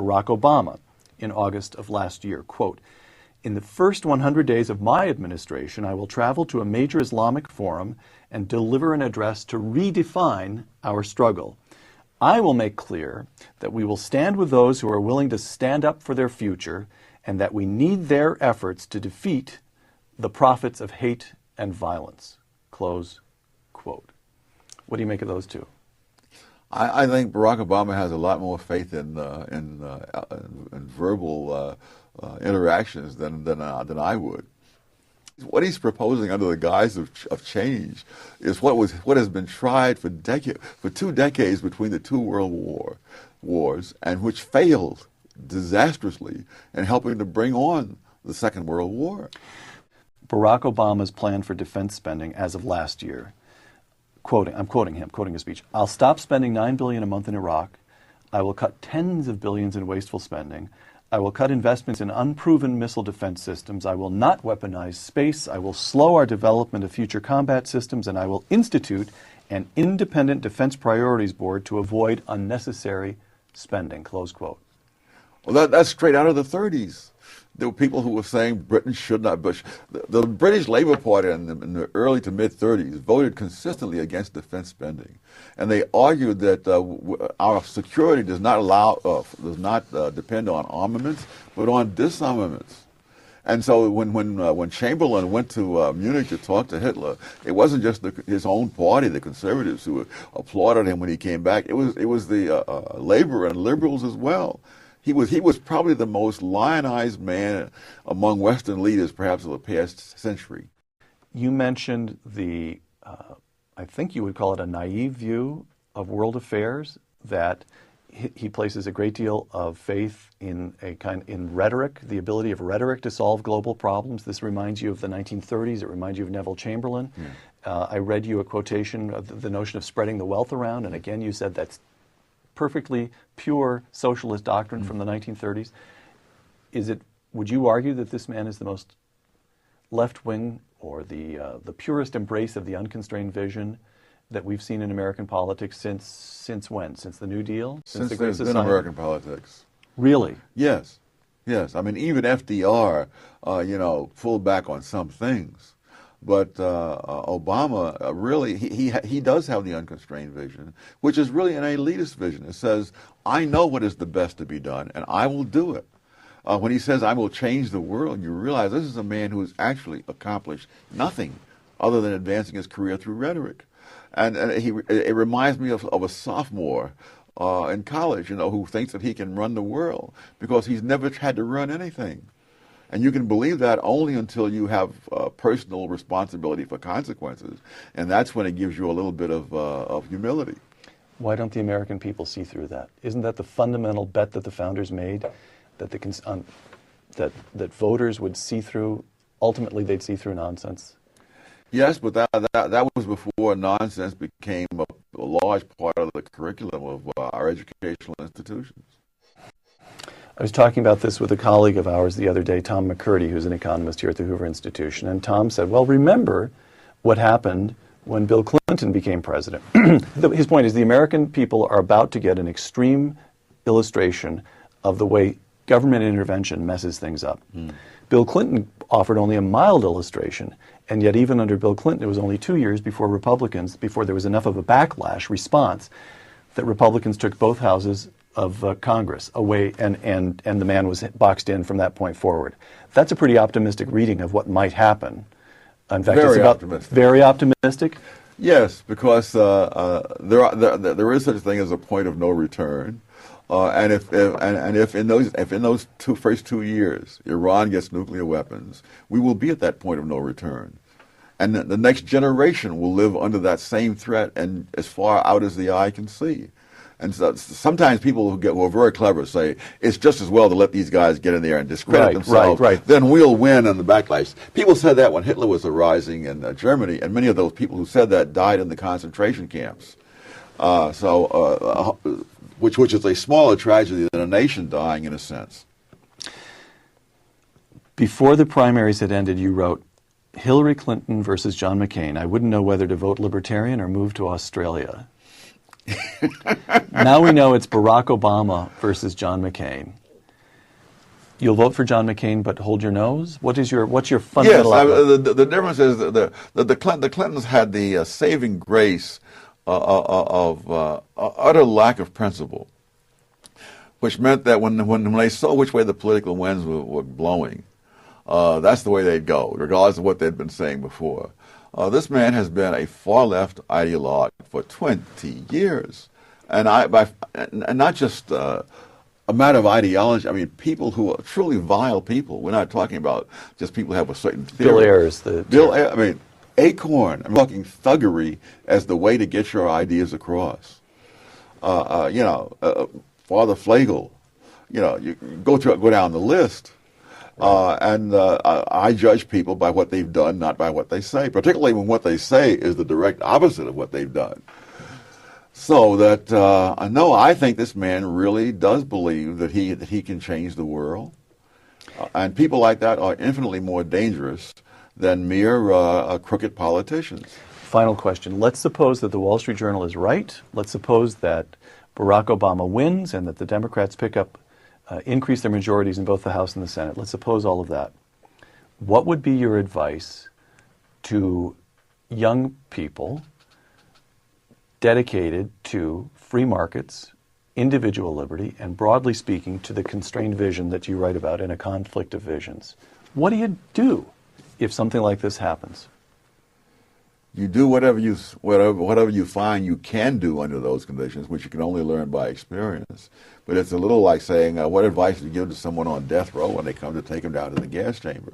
Barack Obama in August of last year. Quote, "In the first 100 days of my administration, I will travel to a major Islamic forum and deliver an address to redefine our struggle. I will make clear that we will stand with those who are willing to stand up for their future and that we need their efforts to defeat the prophets of hate and violence." Close quote. What do you make of those two? I think Barack Obama has a lot more faith in verbal interactions than I would. What he's proposing under the guise of change is what has been tried for 2 decades between the two world wars, and which failed disastrously in helping to bring on the Second World War. Barack Obama's plan for defense spending as of last year, I'm quoting his speech, "I'll stop spending $9 billion a month in Iraq. I will cut tens of billions in wasteful spending. I will cut investments in unproven missile defense systems. I will not weaponize space. I will slow our development of future combat systems, and I will institute an independent defense priorities board to avoid unnecessary spending." Close quote. Well, that's straight out of the 30s. There were people who were saying Britain should not. The British Labour Party in the early to mid-30s voted consistently against defense spending, and they argued that our security does not depend on armaments, but on disarmaments. And so when Chamberlain went to Munich to talk to Hitler, it wasn't just his own party, the conservatives, who applauded him when he came back. It was the Labour and liberals as well. He was probably the most lionized man among Western leaders, perhaps, of the past century. You mentioned the, I think you would call it a naive view of world affairs, that he places a great deal of faith in rhetoric, the ability of rhetoric to solve global problems. This reminds you of the 1930s. It reminds you of Neville Chamberlain. I read you a quotation of the notion of spreading the wealth around, and again you said that's perfectly pure socialist doctrine from the 1930s. Would you argue that this man is the most left-wing, or the purest embrace of the unconstrained vision that we've seen in American politics since when? Since the New Deal? Since the Great Society? In American politics. Really? Yes. Yes. I mean, even FDR, pulled back on some things. But Obama really, he does have the unconstrained vision, which is really an elitist vision. It says, I know what is the best to be done, and I will do it. When he says, I will change the world, you realize this is a man who has actually accomplished nothing other than advancing his career through rhetoric. And it reminds me of a sophomore in college, who thinks that he can run the world because he's never had to run anything. And you can believe that only until you have personal responsibility for consequences. And that's when it gives you a little bit of humility. Why don't the American people see through that? Isn't that the fundamental bet that the founders made, that that voters would see through, ultimately they'd see through nonsense? Yes, but that was before nonsense became a large part of the curriculum of our educational institutions. I was talking about this with a colleague of ours the other day, Tom McCurdy, who's an economist here at the Hoover Institution, and Tom said, well, remember what happened when Bill Clinton became president. His point is the American people are about to get an extreme illustration of the way government intervention messes things up. Bill Clinton offered only a mild illustration, and yet even under Bill Clinton, it was only 2 years before there was enough of a backlash response that Republicans took both houses of Congress away, and the man was boxed in from that point forward. That's a pretty optimistic reading of what might happen. In fact, very optimistic. Yes, because there is such a thing as a point of no return, and if in those first 2 years Iran gets nuclear weapons, we will be at that point of no return, and the next generation will live under that same threat and as far out as the eye can see. And so sometimes people who are very clever say it's just as well to let these guys get in there and discredit themselves. Then we'll win on the backlash. People said that when Hitler was arising in Germany, and many of those people who said that died in the concentration camps. Which is a smaller tragedy than a nation dying, in a sense. Before the primaries had ended, you wrote, Hillary Clinton versus John McCain. I wouldn't know whether to vote Libertarian or move to Australia. Now we know it's Barack Obama versus John McCain. You'll vote for John McCain, but hold your nose. What's your fundamental outlook? The difference is that the Clintons had the saving grace of utter lack of principle, which meant that when they saw which way the political winds were blowing, that's the way they'd go, regardless of what they'd been saying before. This man has been a far-left ideologue for 20 years, and not just a matter of ideology. I mean, people who are truly vile people. We're not talking about just people who have a certain theory. Bill Ayers, I mean, Acorn. I'm talking thuggery as the way to get your ideas across. Father Flagel. You go down the list. I judge people by what they've done, not by what they say, particularly when what they say is the direct opposite of what they've done. So that, no, I think this man really does believe that he can change the world. And people like that are infinitely more dangerous than mere crooked politicians. Final question. Let's suppose that the Wall Street Journal is right. Let's suppose that Barack Obama wins and that the Democrats increase their majorities in both the House and the Senate. Let's suppose all of that. What would be your advice to young people dedicated to free markets, individual liberty, and broadly speaking to the constrained vision that you write about in A Conflict of Visions? What do you do if something like this happens? You do whatever you find you can do under those conditions, which you can only learn by experience. But it's a little like saying, what advice do you give to someone on death row when they come to take him down to the gas chamber?